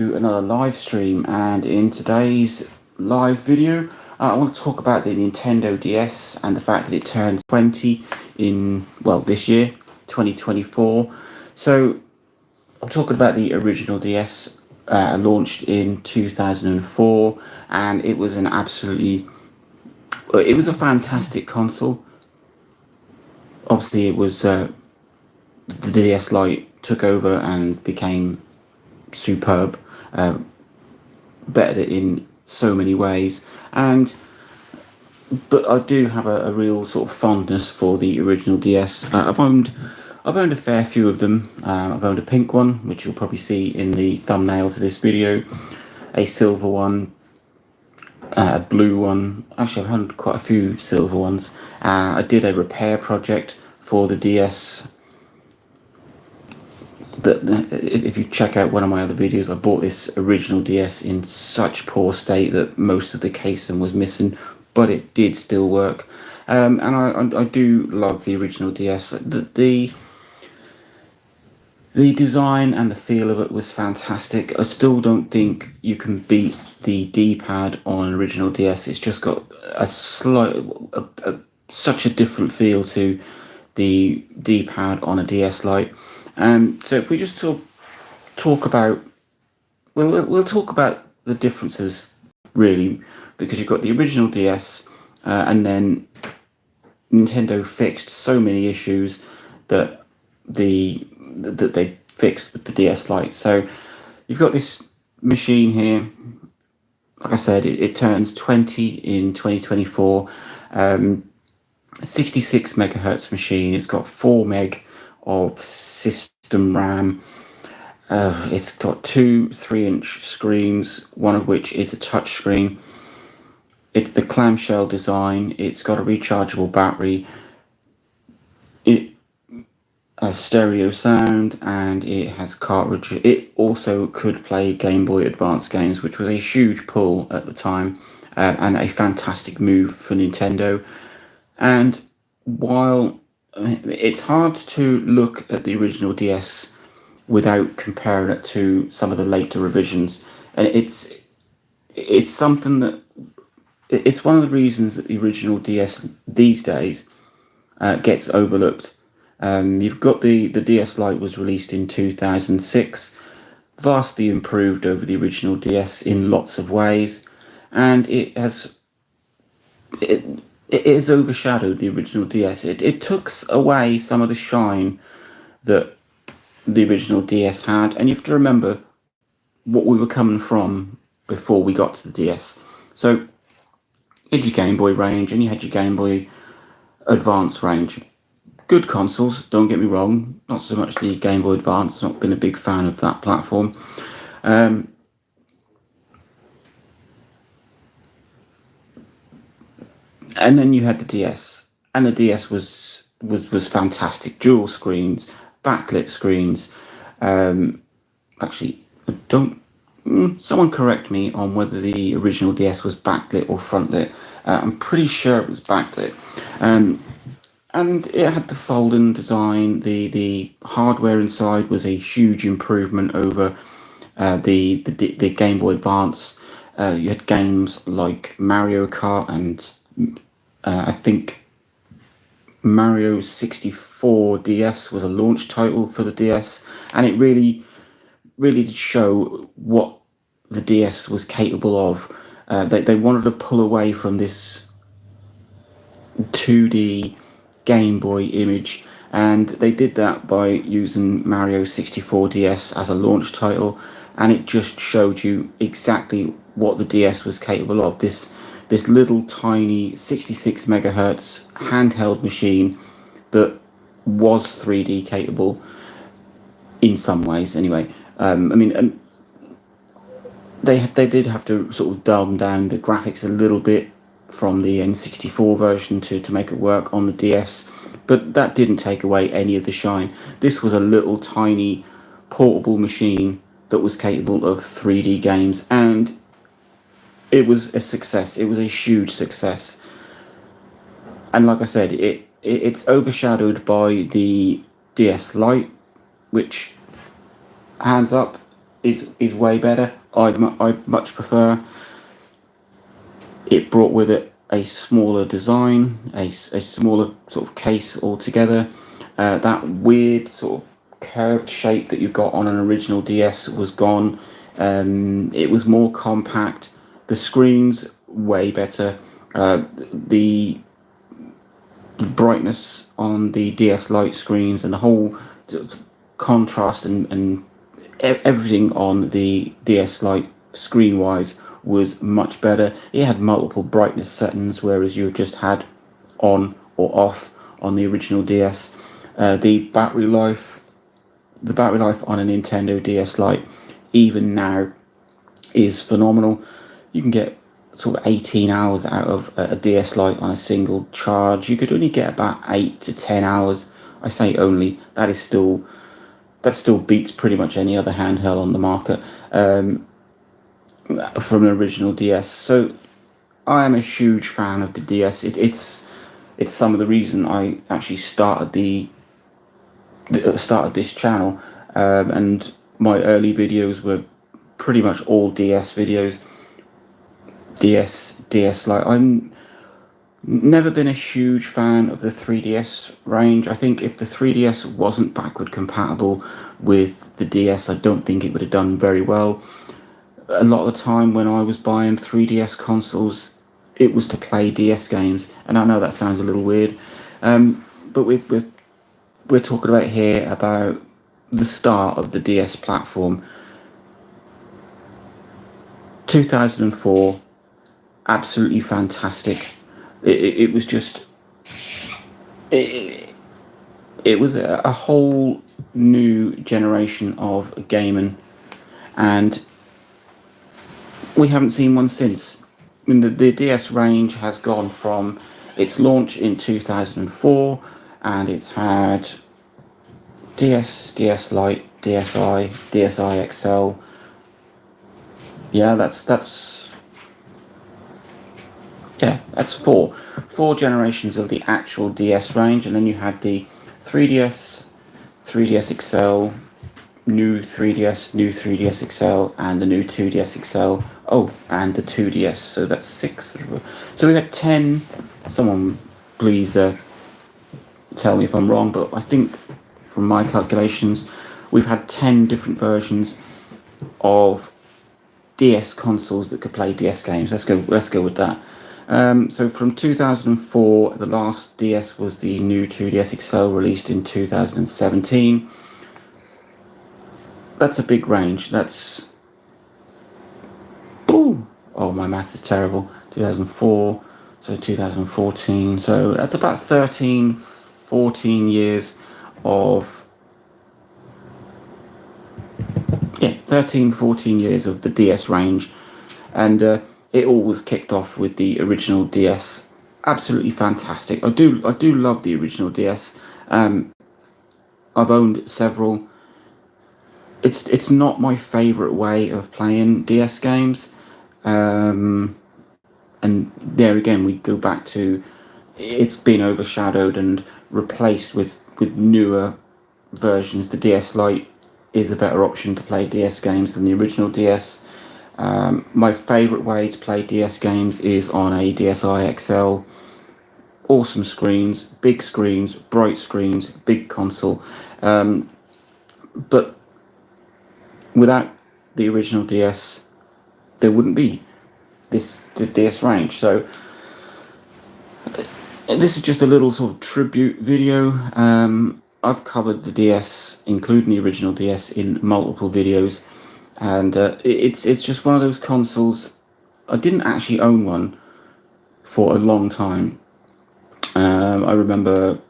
Another live stream, and in today's live video I want to talk about the Nintendo DS and the fact that it turns 20 in, well, this year, 2024. So I'm talking about the original DS, launched in 2004, and it was it was a fantastic console. Obviously it was the DS Lite took over and became superb, better in so many ways, and but I do have a real sort of fondness for the original DS. I've owned a fair few of them. I've owned a pink one, which you'll probably see in the thumbnail to this video, a silver one, a blue one. Actually, I've owned quite a few silver ones. I did a repair project for the DS. That if you check out one of my other videos, I bought this original DS in such poor state that most of the casing was missing, but it did still work. And I do love the original DS. The design and the feel of it was fantastic. I still don't think you can beat the D-pad on an original DS. It's just got such a different feel to the D-pad on a DS Lite. So if we just sort of talk about, we'll talk about the differences really, because you've got the original DS, and then Nintendo fixed so many issues that they fixed with the DS Lite. So you've got this machine here. Like I said, it turns 20 in 2024. 66 megahertz machine. It's got 4 meg of system RAM. It's got two 3-inch screens, one of which is a touch screen. It's the clamshell design. It's got a rechargeable battery. It has stereo sound, and it has cartridge. It also could play Game Boy Advance games, which was a huge pull at the time, and a fantastic move for Nintendo. And while it's hard to look at the original DS without comparing it to some of the later revisions, and it's something that it's one of the reasons that the original DS these days gets overlooked. You've got the DS Lite was released in 2006, vastly improved over the original DS in lots of ways, and it has overshadowed the original DS. It took away some of the shine that the original DS had, and you have to remember what we were coming from before we got to the DS. So you had your Game Boy range and you had your Game Boy Advance range. Good consoles, don't get me wrong. Not so much the Game Boy Advance, not been a big fan of that platform. And then you had the DS, and the DS was fantastic. Dual screens, backlit screens. Actually, I don't. Someone correct me on whether the original DS was backlit or frontlit. I'm pretty sure it was backlit. And it had the fold-in design. The hardware inside was a huge improvement over the Game Boy Advance. You had games like Mario Kart and I think Mario 64 DS was a launch title for the DS, and it really did show what the DS was capable of. They wanted to pull away from this 2D Game Boy image, and they did that by using Mario 64 DS as a launch title, and it just showed you exactly what the DS was capable of. This little tiny 66 megahertz handheld machine that was 3D capable in some ways anyway. They did have to sort of dial down the graphics a little bit from the N64 version to make it work on the DS, but that didn't take away any of the shine. This was a little tiny portable machine that was capable of 3D games, and it was a success. It was a huge success. And like I said, it's overshadowed by the DS Lite, which, hands up, is way better. I much prefer. It brought with it a smaller design, a smaller sort of case altogether. That weird sort of curved shape that you got on an original DS was gone. It was more compact. The screen's way better. The brightness on the DS Lite screens and the whole contrast and everything on the DS Lite screen wise was much better. It had multiple brightness settings, whereas you just had on or off on the original DS. The battery life on a Nintendo DS Lite, even now, is phenomenal. You can get sort of 18 hours out of a DS Lite on a single charge. You could only get about 8 to 10 hours. I say only. That still beats pretty much any other handheld on the market from an original DS. So I am a huge fan of the DS. It's some of the reason I actually started this channel, and my early videos were pretty much all DS videos. DS Lite. I'm never been a huge fan of the 3DS range. I think if the 3DS wasn't backward compatible with the DS, I don't think it would have done very well. A lot of the time when I was buying 3DS consoles, it was to play DS games, and I know that sounds a little weird, but we're talking about here about the start of the DS platform. 2004, absolutely fantastic. It was just it was a whole new generation of gaming, and we haven't seen one since. I mean, the DS range has gone from its launch in 2004, and it's had DS Lite, DSi, DSi XL. Yeah, that's four generations of the actual DS range, and then you had the 3DS, 3DS XL, new 3DS, new 3DS XL, and the new 2DS XL. Oh, and the 2DS. So that's 6. So we had 10. Someone please tell me if I'm wrong, but I think from my calculations, we've had 10 different versions of DS consoles that could play DS games. Let's go with that. So from 2004, the last DS was the new 2DS XL, released in 2017. That's a big range. That's... Ooh! Oh, my maths is terrible. 2004, so 2014. So that's about 13, 14 years of... Yeah, 13, 14 years of the DS range. And it all was kicked off with the original DS. Absolutely fantastic. I do love the original DS. I've owned several. It's not my favourite way of playing DS games. And there again, we go back to it's been overshadowed and replaced with newer versions. The DS Lite is a better option to play DS games than the original DS. My favourite way to play DS games is on a DSi XL. Awesome screens, bright screens, big console. But without the original DS, there wouldn't be the DS range. So this is just a little sort of tribute video. I've covered the DS, including the original DS, in multiple videos, and it's just one of those consoles. I didn't actually own one for a long time. I remember,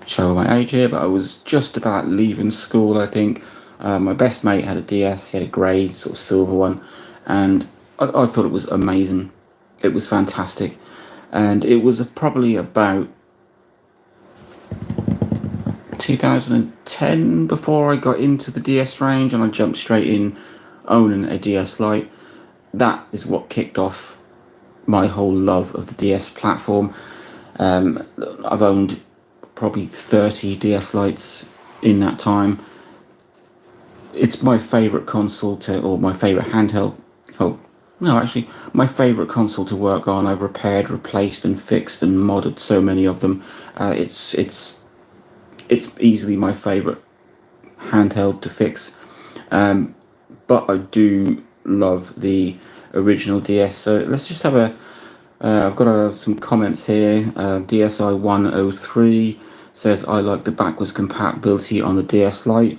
show my age here, but I was just about leaving school, I think. My best mate had a DS. He had a grey sort of silver one, and I thought it was amazing. It was fantastic, and it was probably about 2010 before I got into the DS range, and I jumped straight in owning a DS Lite. That is what kicked off my whole love of the DS platform. I've owned probably 30 DS Lites in that time. it's my favorite console or my favorite handheld. Oh, no, actually, my favorite console to work on. I've repaired, replaced, and fixed and modded so many of them. It's easily my favorite handheld to fix. But I do love the original DS. So let's just have a. I've got some comments here. DSI 103 says, I like the backwards compatibility on the DS Lite.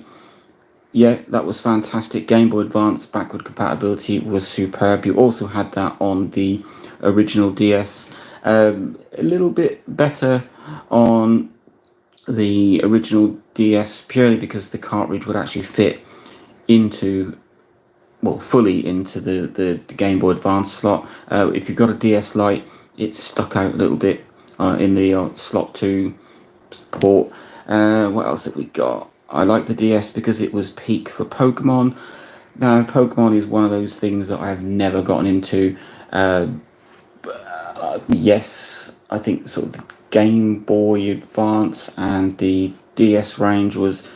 Yeah, that was fantastic. Game Boy Advance backward compatibility was superb. You also had that on the original DS. A little bit better on the original DS purely because the cartridge would actually fit into, well, fully into the Game Boy Advance slot. If you've got a DS Lite, it's stuck out a little bit in the slot 2 port. What else have we got? I like the DS because it was peak for Pokemon. Now, Pokemon is one of those things that I've never gotten into. Yes, I think sort of the Game Boy Advance and the DS range was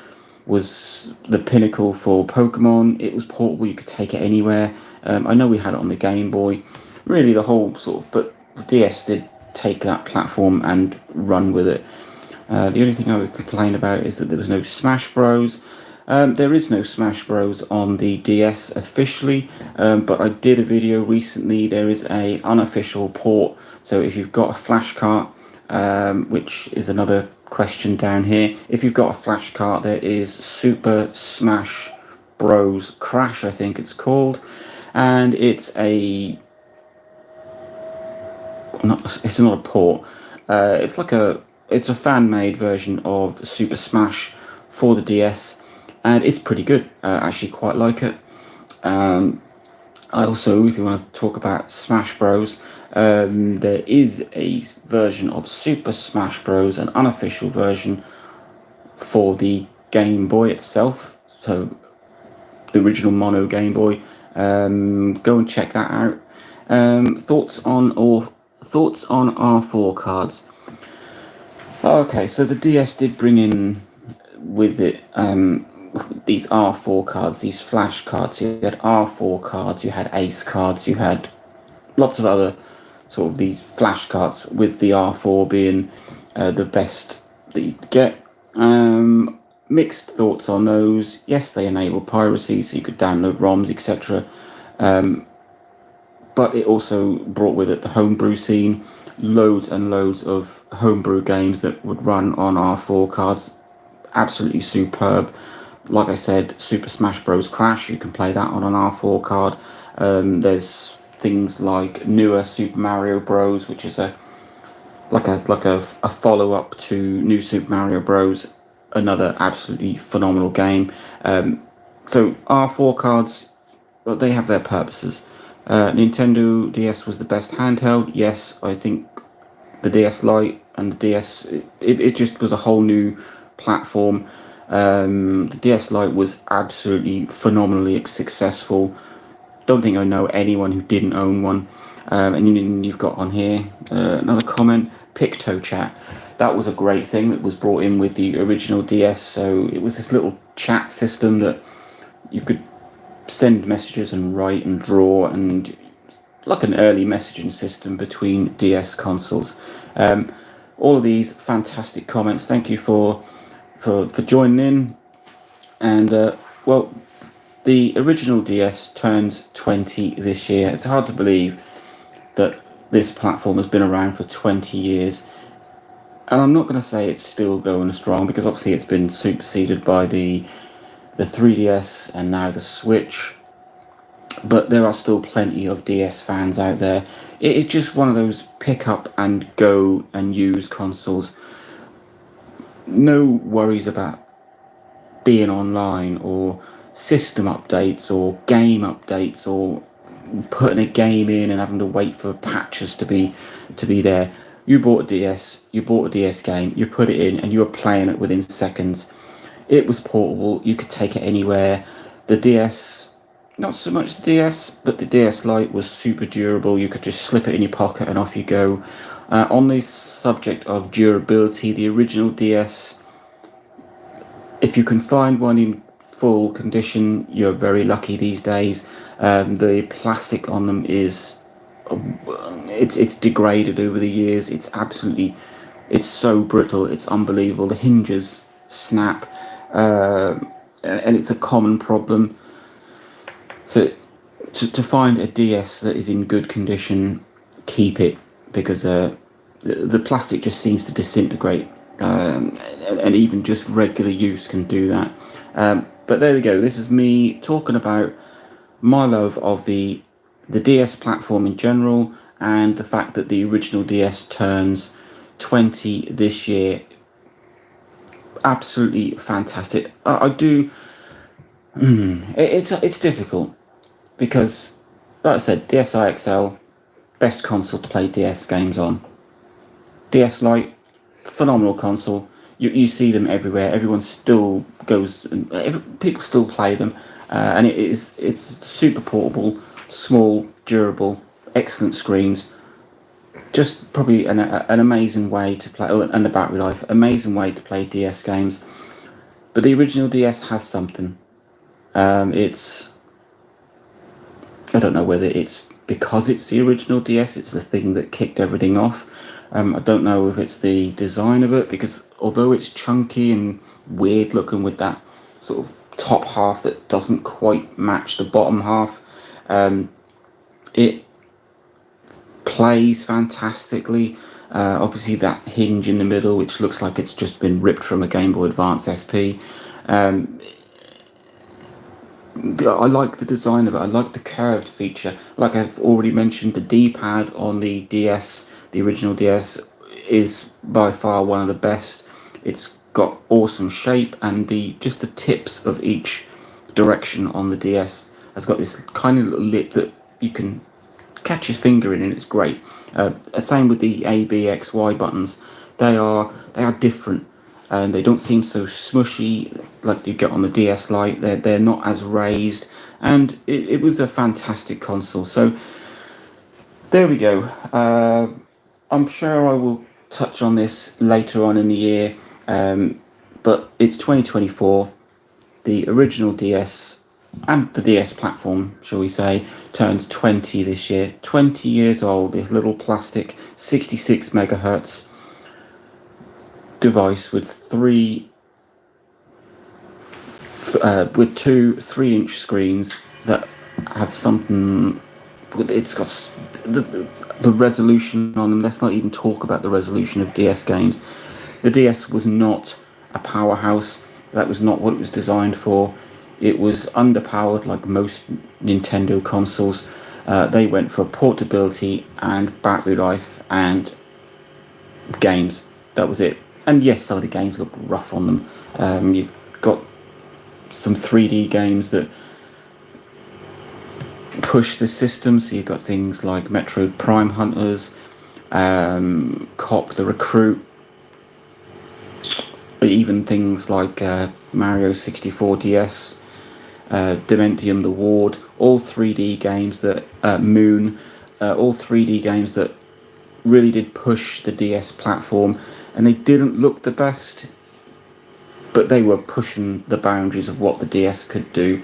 the pinnacle for Pokemon. It was portable; you could take it anywhere. I know we had it on the Game Boy. Really, the whole sort of, but the DS did take that platform and run with it. The only thing I would complain about is that there was no Smash Bros. There is no Smash Bros on the DS officially, but I did a video recently. There is a unofficial port, so if you've got a flash cart, which is another question down here, if you've got a flash cart, there is Super Smash Bros. Crash, I think it's called, and it's not a port. It's a fan-made version of Super Smash for the DS, and it's pretty good. I actually quite like it. I also, if you want to talk about Smash Bros, there is a version of Super Smash Bros, an unofficial version for the Game Boy itself. So the original mono Game Boy. Go and check that out. Thoughts on R4 cards. Okay, so the DS did bring in with it these R4 cards, these flash cards. You had R4 cards, you had Ace cards, you had lots of other sort of these flash cards, with the R4 being the best that you could get. Mixed thoughts on those. Yes, they enable piracy, so you could download ROMs, etc. But it also brought with it the homebrew scene, loads and loads of homebrew games that would run on R4 cards. Absolutely superb. Like I said, Super Smash Bros. Crash, you can play that on an R4 card. There's things like newer Super Mario Bros., which is a follow up to New Super Mario Bros. Another absolutely phenomenal game. So R4 cards, well, they have their purposes. Nintendo DS was the best handheld. Yes, I think the DS Lite and the DS, it just was a whole new platform. The DS Lite was absolutely phenomenally successful. Don't think I know anyone who didn't own one. And you've got on here another comment, PictoChat. That was a great thing that was brought in with the original DS. So it was this little chat system that you could send messages and write and draw, and like an early messaging system between DS consoles. All of these fantastic comments. Thank you for joining in. And well, the original DS turns 20 this year. It's hard to believe that this platform has been around for 20 years. And I'm not going to say it's still going strong, because obviously it's been superseded by the 3DS and now the Switch. But there are still plenty of DS fans out there. It is just one of those pick up and go and use consoles. No worries about being online or system updates or game updates or putting a game in and having to wait for patches to be there. You bought a DS, you bought a DS game, you put it in, and you were playing it within seconds. It was portable, you could take it anywhere. The DS, not so much the DS, but the DS Lite was super durable. You could just slip it in your pocket and off you go. On the subject of durability, the original DS, if you can find one in full condition, you're very lucky these days. The plastic on them is it's degraded over the years. It's so brittle. It's unbelievable. The hinges snap, and it's a common problem. So to find a DS that is in good condition, keep it, because the plastic just seems to disintegrate, and even just regular use can do that. But there we go. This is me talking about my love of the DS platform in general, and the fact that the original DS turns 20 this year. Absolutely fantastic. I do. It's difficult because, like I said, DSi XL, best console to play DS games on. DS Lite, phenomenal console. You see them everywhere. Everyone still goes, people still play them, and it's super portable, small, durable, excellent screens. Just probably an amazing way to play, and the battery life, amazing way to play DS games. But the original DS has something. It's, I don't know whether it's because it's the original DS, it's the thing that kicked everything off. I don't know if it's the design of it, because although it's chunky and weird looking with that sort of top half that doesn't quite match the bottom half, it plays fantastically. Obviously that hinge in the middle, which looks like it's just been ripped from a Game Boy Advance SP. I like the design of it. I like the curved feature. Like I've already mentioned, the D-pad on the DS, the original DS, is by far one of the best. It's got awesome shape, and the tips of each direction on the DS has got this kind of little lip that you can catch your finger in, and it's great. Same with the A, B, X, Y buttons. They are different, and they don't seem so smushy like you get on the DS Lite. They're not as raised, and it was a fantastic console. So there we go. I'm sure I will touch on this later on in the year, but it's 2024. The original DS and the DS platform, shall we say, turns 20 this year. 20 years old, this little plastic 66 megahertz device with two 3-inch screens that have something. It's got the resolution on them. Let's not even talk about the resolution of DS games. The DS was not a powerhouse. That was not what it was designed for. It was underpowered like most Nintendo consoles. They went for portability and battery life and games. That was it. And yes, some of the games look rough on them. You've got some 3D games that push the system. So you've got things like Metroid Prime Hunters, Cop the Recruit, even things like Mario 64 DS, Dementium the Ward, all 3D games that Moon, all 3D games that really did push the DS platform, and they didn't look the best, but they were pushing the boundaries of what the DS could do.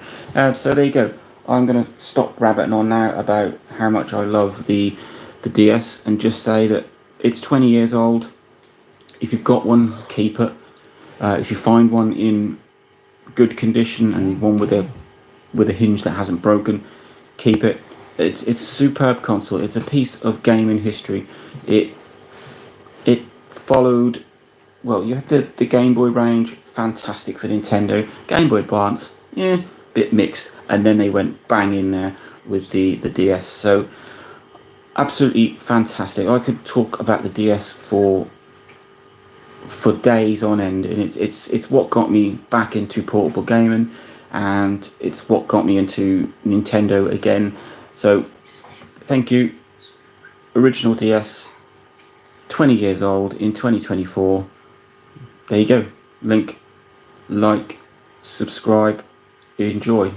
So there you go. I'm going to stop rabbiting on now about how much I love the DS, and just say that it's 20 years old. If you've got one, keep it. If you find one in good condition and one with a hinge that hasn't broken, keep it. It's a superb console. It's a piece of gaming history. It followed. Well, you had the Game Boy range, fantastic for Nintendo. Game Boy Advance, yeah, bit mixed. And then they went bang in there with the DS. So absolutely fantastic. I could talk about the DS for days on end, and it's what got me back into portable gaming, and it's what got me into Nintendo again. So thank you. Original DS, 20 years old in 2024. There you go. Link, like, subscribe, enjoy.